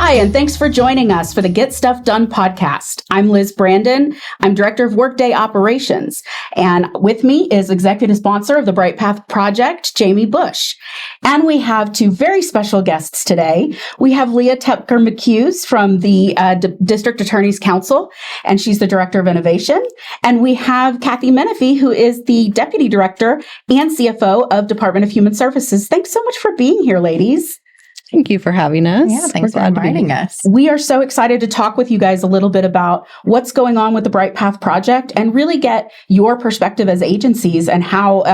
Hi, and thanks for joining us for the Get Stuff Done podcast. I'm Liz Brandon. I'm Director of Workday Operations. And with me is Executive Sponsor of the Bright Path Project, Jamie Bush. And we have two very special guests today. We have Lia Tepker-McHughes from the District Attorney's Council, and she's the Director of Innovation. And we have Cathy Menefee, who is the Deputy Director and CFO of Department of Human Services. Thanks so much for being here, ladies. Thank you for having us. Yeah, thanks for inviting us. We are so excited to talk with you guys a little bit about what's going on with the Bright Path Project and really get your perspective as agencies and how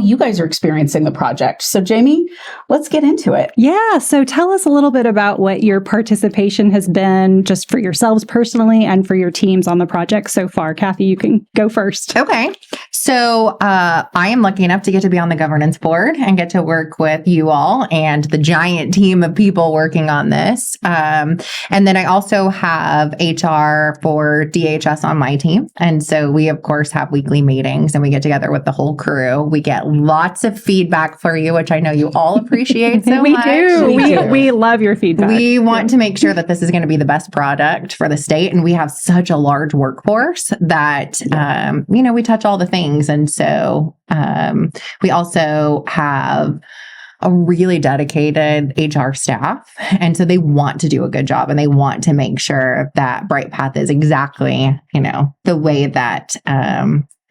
you guys are experiencing the project. So, Jamie, let's get into it. Yeah. So tell us a little bit about what your participation has been just for yourselves personally and for your teams on the project so far. Cathy, you can go first. Okay. So I am lucky enough to get to be on the governance board and get to work with you all and the giant team of people working on this. And then I also have HR for DHS on my team. And so we, of course, have weekly meetings and we get together with the whole crew. We get lots of feedback for you, which I know you all appreciate so we much. do. We love your feedback. We want to make sure that this is going to be the best product for the state. And we have such a large workforce that, we touch all the things. And so we also have a really dedicated HR staff. And so they want to do a good job and they want to make sure that Bright Path is exactly,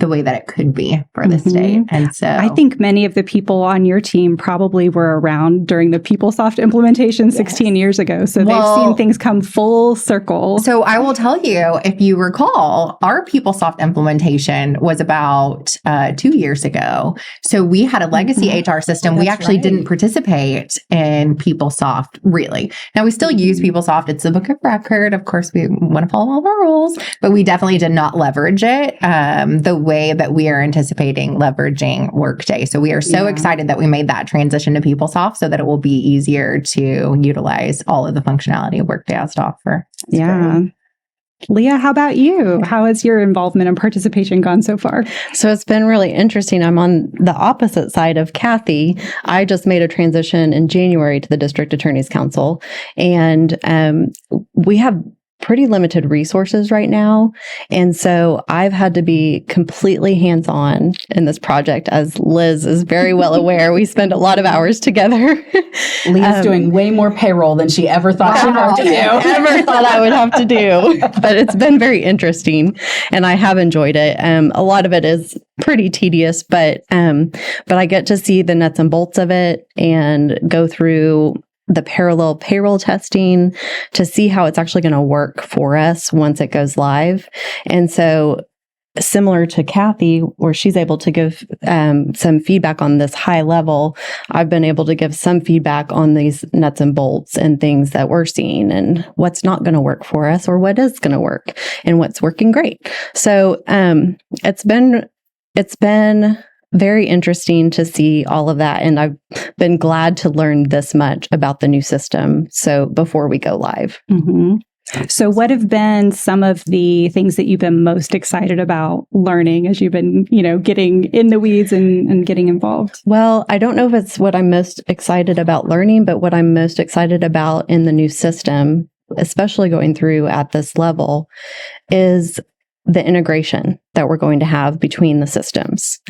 the way that it could be for the state. And so I think many of the people on your team probably were around during the PeopleSoft implementation 16 years ago. So they've seen things come full circle. So I will tell you, if you recall, our PeopleSoft implementation was about 2 years ago. So we had a legacy HR system. We actually didn't participate in PeopleSoft, really. Now we still use PeopleSoft. It's the book of record. Of course, we want to follow all the rules, but we definitely did not leverage it the way that we are anticipating leveraging Workday. So we are so excited that we made that transition to PeopleSoft so that it will be easier to utilize all of the functionality Workday has to offer. Great. Lia, how about you? How has your involvement and participation gone so far? So it's been really interesting. I'm on the opposite side of Cathy. I just made a transition in January to the District Attorney's Council, and we have pretty limited resources right now. And so I've had to be completely hands-on in this project, as Liz is very well aware. We spend a lot of hours together. Leah's doing way more payroll than she ever thought she'd have to do. Ever thought I would have to do. But it's been very interesting and I have enjoyed it. A lot of it is pretty tedious, but I get to see the nuts and bolts of it and go through the parallel payroll testing to see how it's actually going to work for us once it goes live. And so similar to Cathy, where she's able to give some feedback on this high level, I've been able to give some feedback on these nuts and bolts and things that we're seeing and what's not going to work for us or what is going to work and what's working great. So it's been very interesting to see all of that. And I've been glad to learn this much about the new system. So before we go live. Mm-hmm. So what have been some of the things that you've been most excited about learning as you've been, getting in the weeds and getting involved? Well, I don't know if it's what I'm most excited about learning, but what I'm most excited about in the new system, especially going through at this level, is the integration that we're going to have between the systems,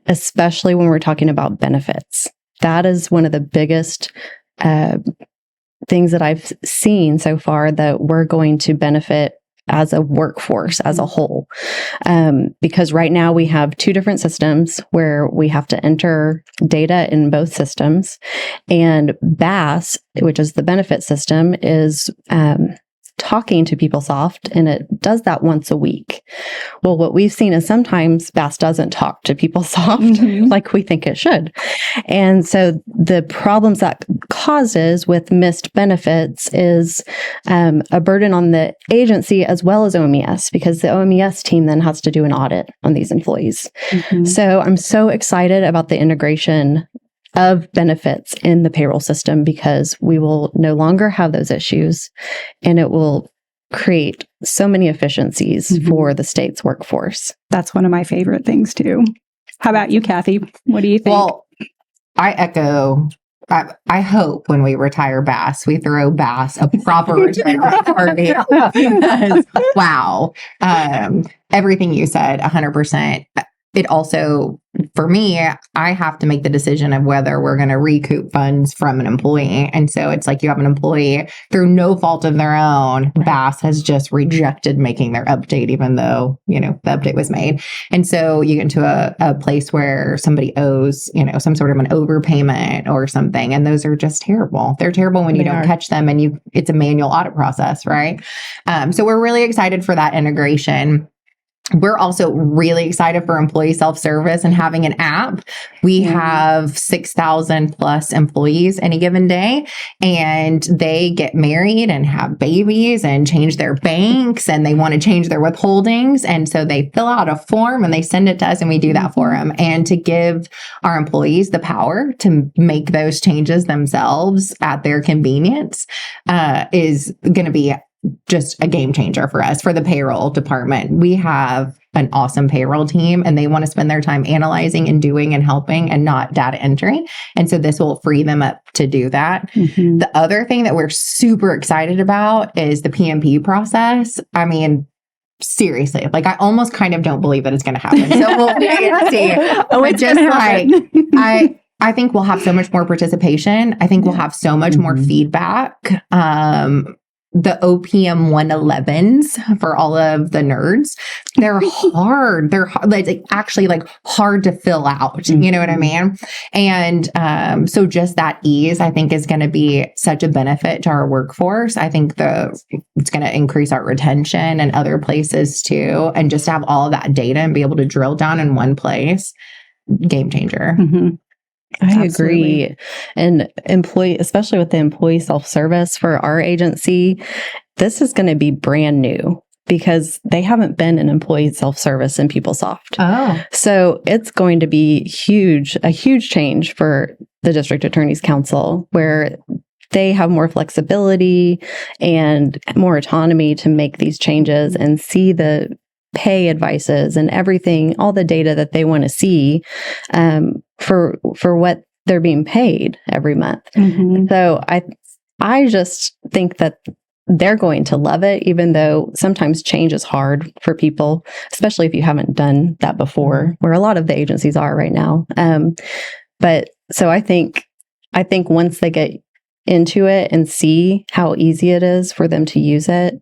especially when we're talking about benefits. That is one of the biggest things that I've seen so far that we're going to benefit as a workforce as a whole. Because right now we have two different systems where we have to enter data in both systems. And BAS, which is the benefit system, is talking to PeopleSoft, and it does that once a week. Well, what we've seen is sometimes BAS doesn't talk to PeopleSoft like we think it should. And so the problems that causes with missed benefits is a burden on the agency as well as OMES, because the OMES team then has to do an audit on these employees. So I'm so excited about the integration of benefits in the payroll system, because we will no longer have those issues and it will create so many efficiencies for the state's workforce. That's one of my favorite things too. How about you, Cathy? What do you think? Well, I echo I hope when we retire Bass, we throw Bass a proper retirement party because, wow, everything you said, 100%. It also, for me, I have to make the decision of whether we're going to recoup funds from an employee. And so it's like you have an employee through no fault of their own. Bass has just rejected making their update, even though, the update was made. And so you get into a place where somebody owes, some sort of an overpayment or something. And those are just terrible. They're terrible when you don't catch them and it's a manual audit process, right? So we're really excited for that integration. We're also really excited for employee self-service and having an app. We have 6,000 plus employees any given day, and they get married and have babies and change their banks, and they want to change their withholdings. And so they fill out a form and they send it to us, and we do that for them. And to give our employees the power to make those changes themselves at their convenience is going to be just a game changer for us, for the payroll department. We have an awesome payroll team, and they want to spend their time analyzing and doing and helping and not data entry. And so this will free them up to do that. Mm-hmm. The other thing that we're super excited about is the PMP process. I mean, seriously, like I almost kind of don't believe that it's going to happen. So we'll wait and see. But just like, I think we'll have so much more participation. I think we'll have so much more feedback. The OPM 111s for all of the nerds, they're hard. They're actually hard to fill out. You know what I mean? And so just that ease, I think, is going to be such a benefit to our workforce. I think it's going to increase our retention and other places too. And just to have all of that data and be able to drill down in one place, game changer. Mm-hmm. I agree. And especially with the employee self-service for our agency, this is going to be brand new because they haven't been an employee self-service in PeopleSoft. Oh. So it's going to be a huge change for the District Attorney's Council, where they have more flexibility and more autonomy to make these changes and see the pay advices and everything, all the data that they want to see for what they're being paid every month. Mm-hmm. So I just think that they're going to love it, even though sometimes change is hard for people, especially if you haven't done that before, where a lot of the agencies are right now. But so I think once they get into it and see how easy it is for them to use it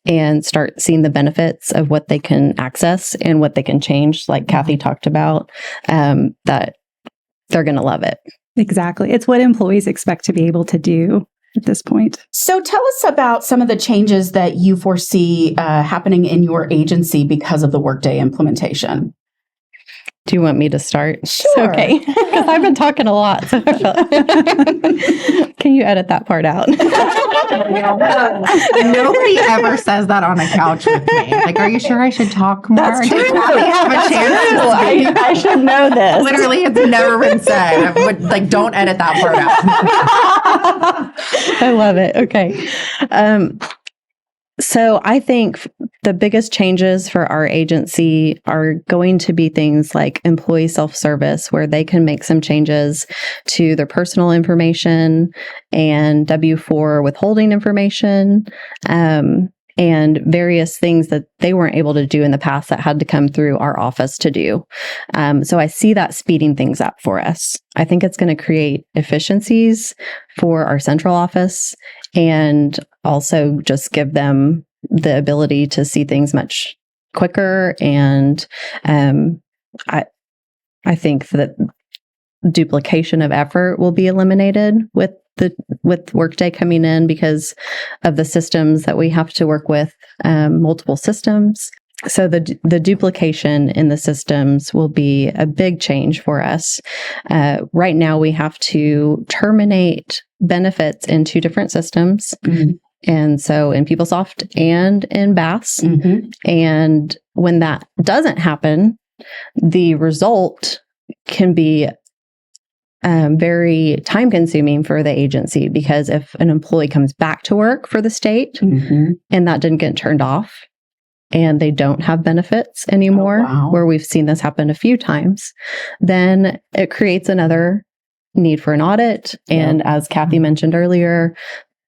and start seeing the benefits of what they can access and what they can change, like Cathy talked about, that they're going to love it. Exactly. It's what employees expect to be able to do at this point. So tell us about some of the changes that you foresee happening in your agency because of the Workday implementation. Do you want me to start? Sure. Okay. Because I've been talking a lot. So can you edit that part out? Nobody ever says that on a couch with me. Like, are you sure I should talk more? That's true. Have a chance. I should know this. Literally, it's never been said. Don't edit that part out. I love it. Okay. So I think the biggest changes for our agency are going to be things like employee self-service, where they can make some changes to their personal information and W-4 withholding information, and various things that they weren't able to do in the past that had to come through our office to do. So I see that speeding things up for us. I think it's going to create efficiencies for our central office and also just give them the ability to see things much quicker. And I think that duplication of effort will be eliminated with Workday coming in because of the systems that we have to work with, multiple systems. So the duplication in the systems will be a big change for us. Right now, we have to terminate benefits in 2 different systems. Mm-hmm. And so in PeopleSoft and in Bass. Mm-hmm. And when that doesn't happen, the result can be very time consuming for the agency, because if an employee comes back to work for the state mm-hmm. and that didn't get turned off and they don't have benefits anymore, where we've seen this happen a few times, then it creates another need for an audit. And as Cathy mentioned earlier,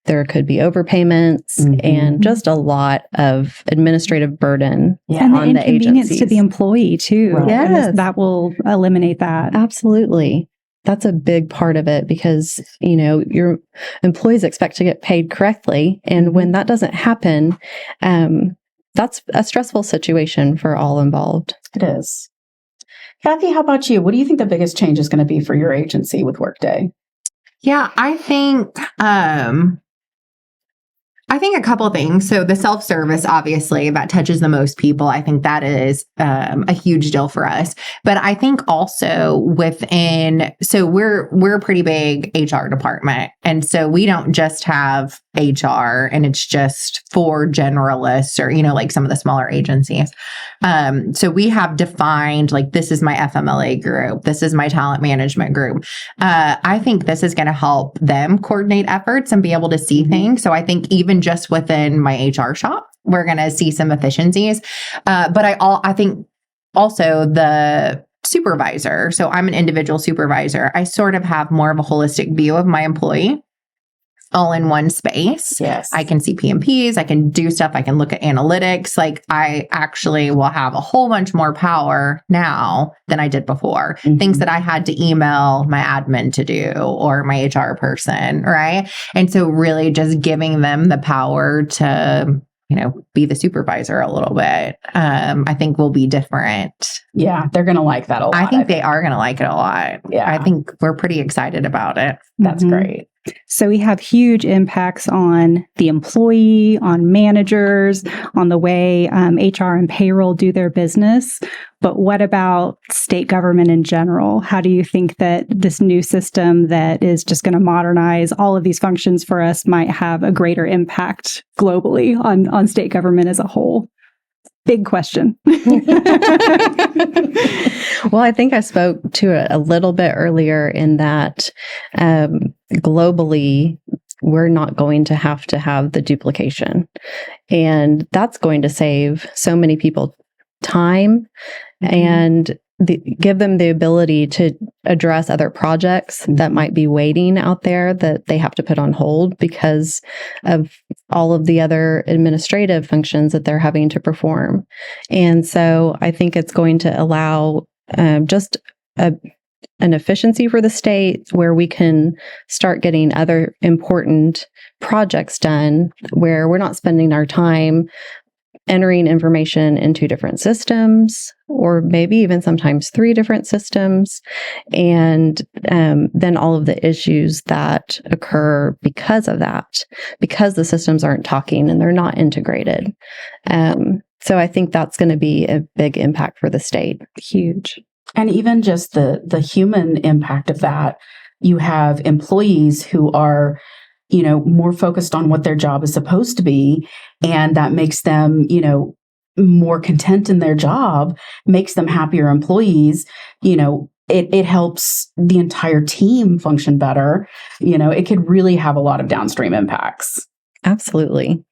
there could be overpayments and just a lot of administrative burden and on the inconvenience agencies. to the employee too. Right. Yes. That will eliminate that. Absolutely. That's a big part of it because, your employees expect to get paid correctly. And when that doesn't happen, that's a stressful situation for all involved. It is. Cathy, how about you? What do you think the biggest change is going to be for your agency with Workday? Yeah, I think a couple of things. So the self-service, obviously, that touches the most people. I think that is a huge deal for us. But I think also so we're a pretty big HR department. And so we don't just have HR and it's just for generalists or, like some of the smaller agencies. So we have defined, like, this is my FMLA group. This is my talent management group. I think this is going to help them coordinate efforts and be able to see things. So I think even just within my HR shop, we're going to see some efficiencies. But I think also the supervisor. So I'm an individual supervisor. I sort of have more of a holistic view of my employee all in one space. Yes. I can see PMPs, I can do stuff, I can look at analytics. Like I actually will have a whole bunch more power now than I did before. Things that I had to email my admin to do or my HR person, right? And so really just giving them the power to, be the supervisor a little bit, I think will be different. Yeah, they're going to like that a lot. I think they are going to like it a lot. Yeah. I think we're pretty excited about it. That's great. So we have huge impacts on the employee, on managers, on the way HR and payroll do their business. But what about state government in general? How do you think that this new system that is just going to modernize all of these functions for us might have a greater impact globally on state government as a whole? Big question. Well, I think I spoke to it a little bit earlier in that globally, we're not going to have the duplication. And that's going to save so many people time and give them the ability to address other projects that might be waiting out there that they have to put on hold because of all of the other administrative functions that they're having to perform. And so I think it's going to allow just an efficiency for the state where we can start getting other important projects done where we're not spending our time entering information into different systems, or maybe even sometimes 3 different systems, and then all of the issues that occur because of that, because the systems aren't talking and they're not integrated. So I think that's going to be a big impact for the state. Huge. And even just the human impact of that, you have employees who are more focused on what their job is supposed to be. And that makes them, more content in their job, makes them happier employees. It helps the entire team function better. It could really have a lot of downstream impacts. Absolutely.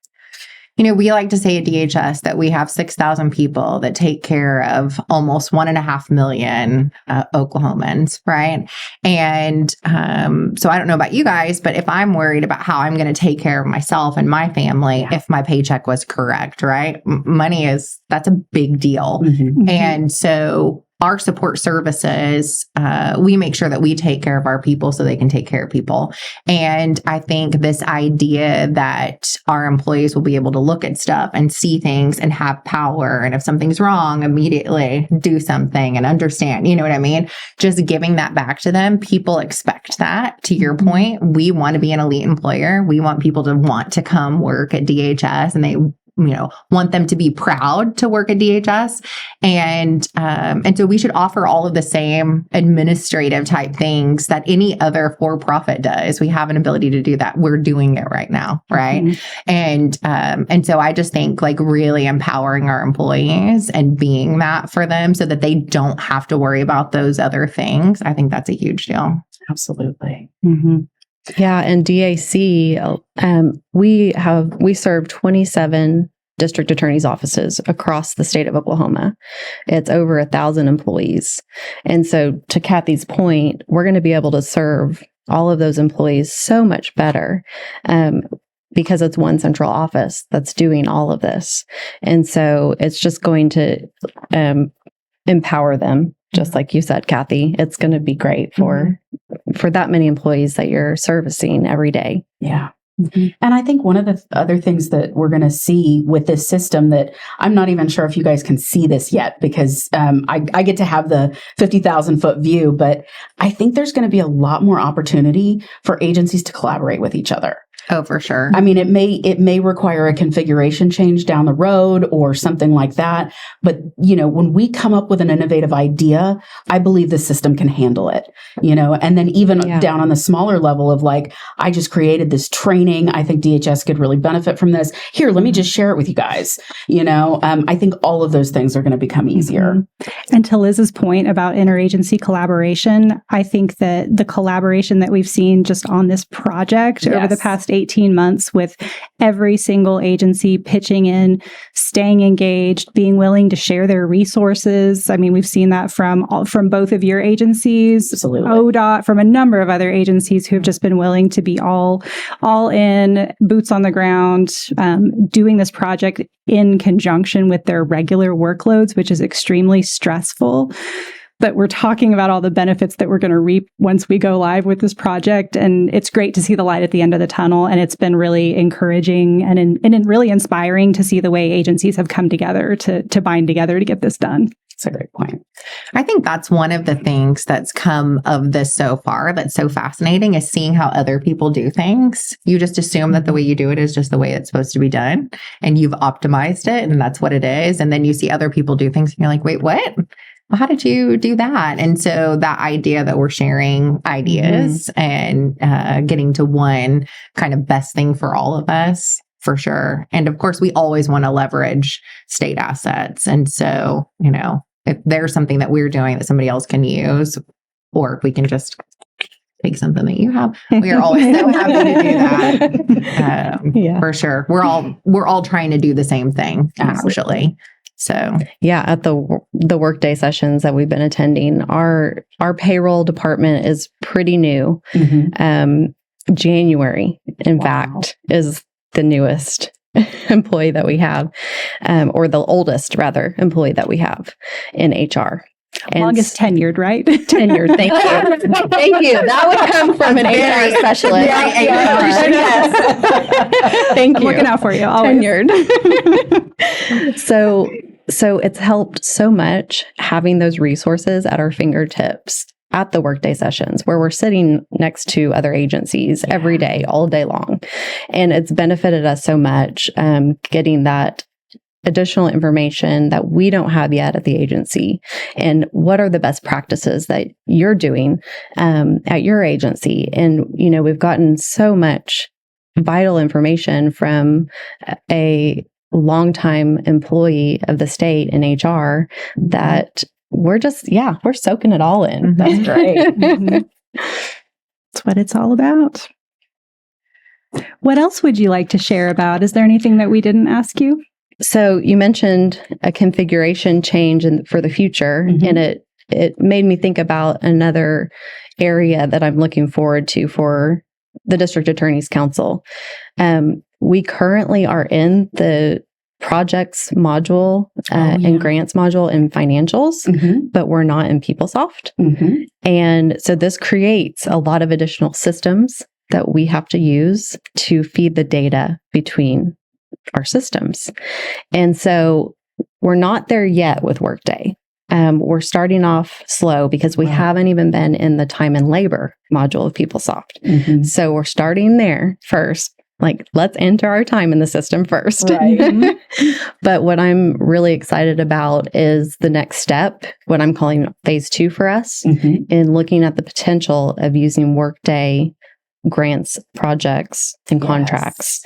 We like to say at DHS that we have 6,000 people that take care of almost 1.5 million Oklahomans, right? And so I don't know about you guys, but if I'm worried about how I'm going to take care of myself and my family, if my paycheck was correct, right? That's a big deal. And so our support services, we make sure that we take care of our people so they can take care of people. And I think this idea that our employees will be able to look at stuff and see things and have power, and if something's wrong, immediately do something and understand, you know what I mean? Just giving that back to them. People expect that. To your point, we want to be an elite employer. We want people to want to come work at DHS, and they want them to be proud to work at DHS. And so we should offer all of the same administrative type things that any other for-profit does. We have an ability to do that. We're doing it right now. Right. And so I just think like really empowering our employees and being that for them so that they don't have to worry about those other things. I think that's a huge deal. Absolutely. Yeah, and DAC, we serve 27 district attorney's offices across the state of Oklahoma. It's over 1,000 employees. And so to Cathy's point, we're going to be able to serve all of those employees so much better because it's one central office that's doing all of this. And so it's just going to empower them, just like you said, Cathy. It's going to be great for that many employees that you're servicing every day. Yeah. Mm-hmm. And I think one of the other things that we're going to see with this system that I'm not even sure if you guys can see this yet, because I get to have the 50,000 foot view, but I think there's going to be a lot more opportunity for agencies to collaborate with each other. Oh, for sure. I mean, it may require a configuration change down the road or something like that. But, when we come up with an innovative idea, I believe the system can handle it, and then even down on the smaller level of like, I just created this training. I think DHS could really benefit from this. Here, let me just share it with you guys. I think all of those things are going to become easier. Mm-hmm. And to Liz's point about interagency collaboration, I think that the collaboration that we've seen just on this project over the past 18 months with every single agency pitching in, staying engaged, being willing to share their resources. I mean, we've seen that from both of your agencies, Absolutely. ODOT, from a number of other agencies who have just been willing to be all in, boots on the ground, doing this project in conjunction with their regular workloads, which is extremely stressful. But we're talking about all the benefits that we're going to reap once we go live with this project. And it's great to see the light at the end of the tunnel. And it's been really encouraging and really inspiring to see the way agencies have come together to bind together to get this done. That's a great point. I think that's one of the things that's come of this so far that's so fascinating is seeing how other people do things. You just assume that the way you do it is just the way it's supposed to be done. And you've optimized it and that's what it is. And then you see other people do things and you're like, wait, what? Well, how did you do that? And so that idea that we're sharing ideas and getting to one kind of best thing for all of us, for sure. And of course, we always want to leverage state assets. And so, if there's something that we're doing that somebody else can use, or if we can just take something that you have, we are always so happy to do that. For sure. We're all trying to do the same thing, actually. So at the Workday sessions that we've been attending, our payroll department is pretty new. January, in fact, is the newest employee that we have, or the oldest rather employee that we have in HR. And longest tenured, right? Tenured. Thank you. Thank you. That would come from an HR specialist. Yes. Thank you. I'm looking out for you. Always. Tenured. So it's helped so much having those resources at our fingertips at the Workday sessions where we're sitting next to other agencies every day, all day long. And it's benefited us so much getting that additional information that we don't have yet at the agency. And what are the best practices that you're doing at your agency? And, we've gotten so much vital information from a longtime employee of the state in HR that we're just, we're soaking it all in. That's great. That's what it's all about. What else would you like to share about? Is there anything that we didn't ask you? So you mentioned a configuration change for the future, and it made me think about another area that I'm looking forward to for the District Attorney's Council. We currently are in the projects module and grants module in financials, but we're not in PeopleSoft. And so this creates a lot of additional systems that we have to use to feed the data between our systems. And so we're not there yet with Workday. We're starting off slow because we haven't even been in the time and labor module of PeopleSoft. So we're starting there first. Like, let's enter our time in the system first. Right. But what I'm really excited about is the next step, what I'm calling phase 2 for us, in looking at the potential of using Workday grants, projects, and contracts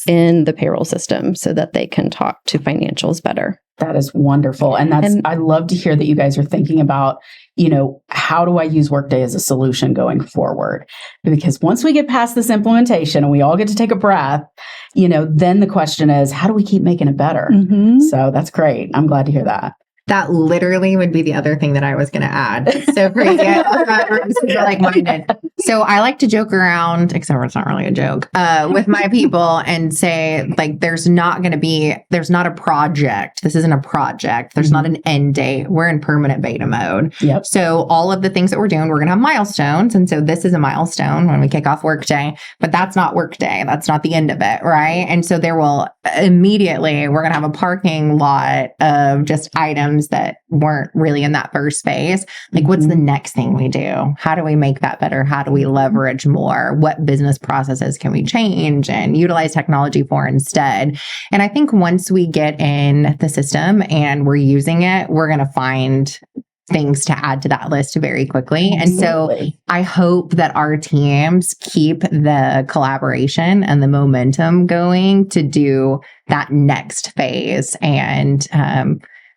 in the payroll system so that they can talk to financials better. That is wonderful. And I love to hear that you guys are thinking about, how do I use Workday as a solution going forward? Because once we get past this implementation and we all get to take a breath, then the question is, how do we keep making it better? Mm-hmm. So that's great. I'm glad to hear that. That literally would be the other thing that I was going to add. So crazy. I'm super like-minded. So I like to joke around, except for it's not really a joke, with my people and say, like, there's not a project. This isn't a project. There's not an end date. We're in permanent beta mode. Yep. So all of the things that we're doing, we're going to have milestones. And so this is a milestone when we kick off Workday, but that's not Workday. That's not the end of it. Right. And so we're going to have a parking lot of just items that weren't really in that first phase. Like, what's the next thing we do? How do we make that better? How do we leverage more? What business processes can we change and utilize technology for instead? And I think once we get in the system and we're using it, we're going to find things to add to that list very quickly. Absolutely. And so I hope that our teams keep the collaboration and the momentum going to do that next phase and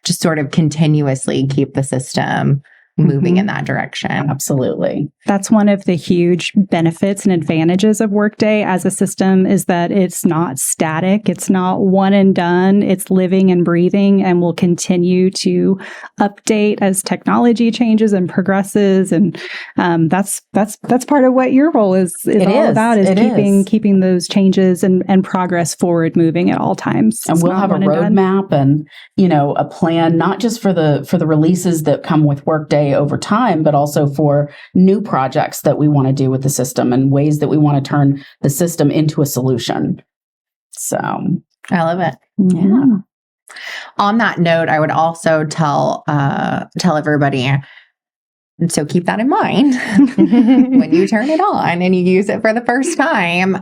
just sort of continuously keep the system moving in that direction. Absolutely. That's one of the huge benefits and advantages of Workday as a system is that it's not static. It's not one and done. It's living and breathing and will continue to update as technology changes and progresses. And that's part of what your role is about keeping those changes and progress forward moving at all times. And we'll have a roadmap and a plan, not just for the releases that come with Workday over time, but also for new projects that we want to do with the system and ways that we want to turn the system into a solution. So I love it. Yeah. On that note, I would also tell everybody, so keep that in mind when you turn it on and you use it for the first time.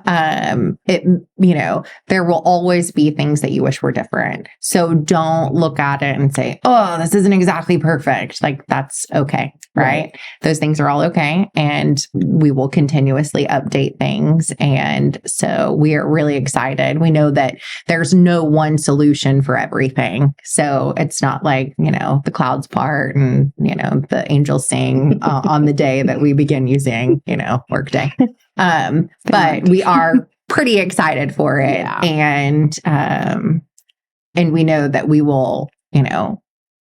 There will always be things that you wish were different. So don't look at it and say, oh, this isn't exactly perfect. Like, that's okay. Right? Those things are all okay. And we will continuously update things. And so we are really excited. We know that there's no one solution for everything. So it's not like, the clouds part and, the angels sing on the day that we begin using, Workday. But we are pretty excited for it. Yeah. And we know that we will,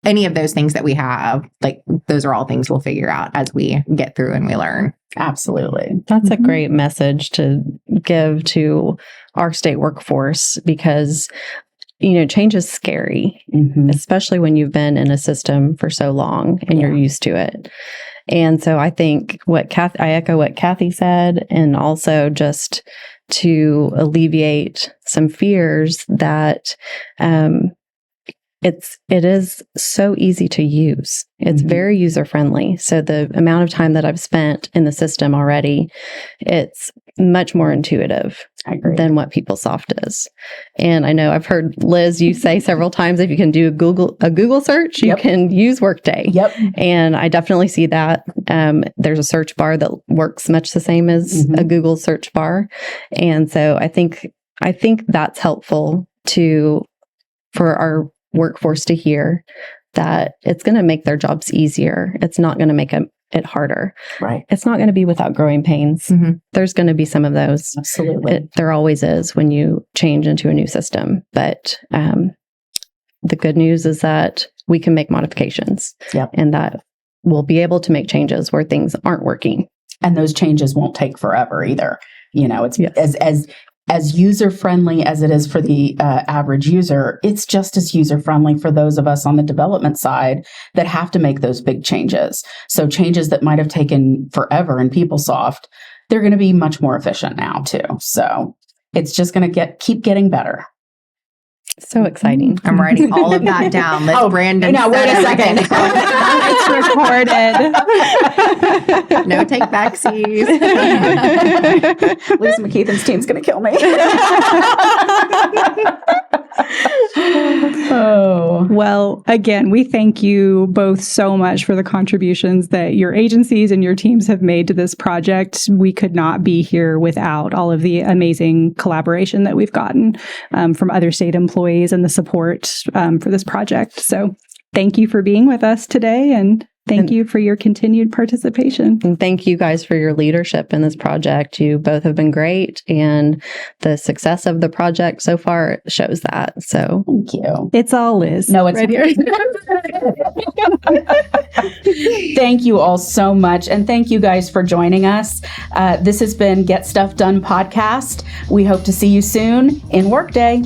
any of those things that we have, like, those are all things we'll figure out as we get through and we learn. Absolutely. That's a great message to give to our state workforce because change is scary, especially when you've been in a system for so long and you're used to it. And so I think I echo what Cathy said, and also just to alleviate some fears that it is so easy to use. It's very user friendly. So the amount of time that I've spent in the system already, it's much more intuitive than what PeopleSoft is. And I know I've heard, Liz, you say several times, if you can do a Google search, you can use Workday. Yep. And I definitely see that. There's a search bar that works much the same as a Google search bar. And so I think that's helpful for our workforce to hear that it's going to make their jobs easier. It's not going to make it harder. Right. It's not going to be without growing pains. There's going to be some of those. Absolutely. There always is when you change into a new system. But the good news is that we can make modifications. Yep. And that we'll be able to make changes where things aren't working. And those changes won't take forever either. It's as user-friendly as it is for the average user, it's just as user-friendly for those of us on the development side that have to make those big changes. So changes that might have taken forever in PeopleSoft, they're going to be much more efficient now too. So it's just going to keep getting better. So exciting. I'm writing all of that down. Brandon. Now, wait a second. It's recorded. No take backsies. Liz McKeithen's team's going to kill me. Well, again, we thank you both so much for the contributions that your agencies and your teams have made to this project. We could not be here without all of the amazing collaboration that we've gotten from other state employees and the support for this project. So thank you for being with us today, and thank you for your continued participation. And thank you guys for your leadership in this project. You both have been great, and the success of the project so far shows that. So Thank you. It's all Liz. No, it's right here. Thank you all so much. And thank you guys for joining us. This has been Get Stuff Done Podcast. We hope to see you soon in Workday.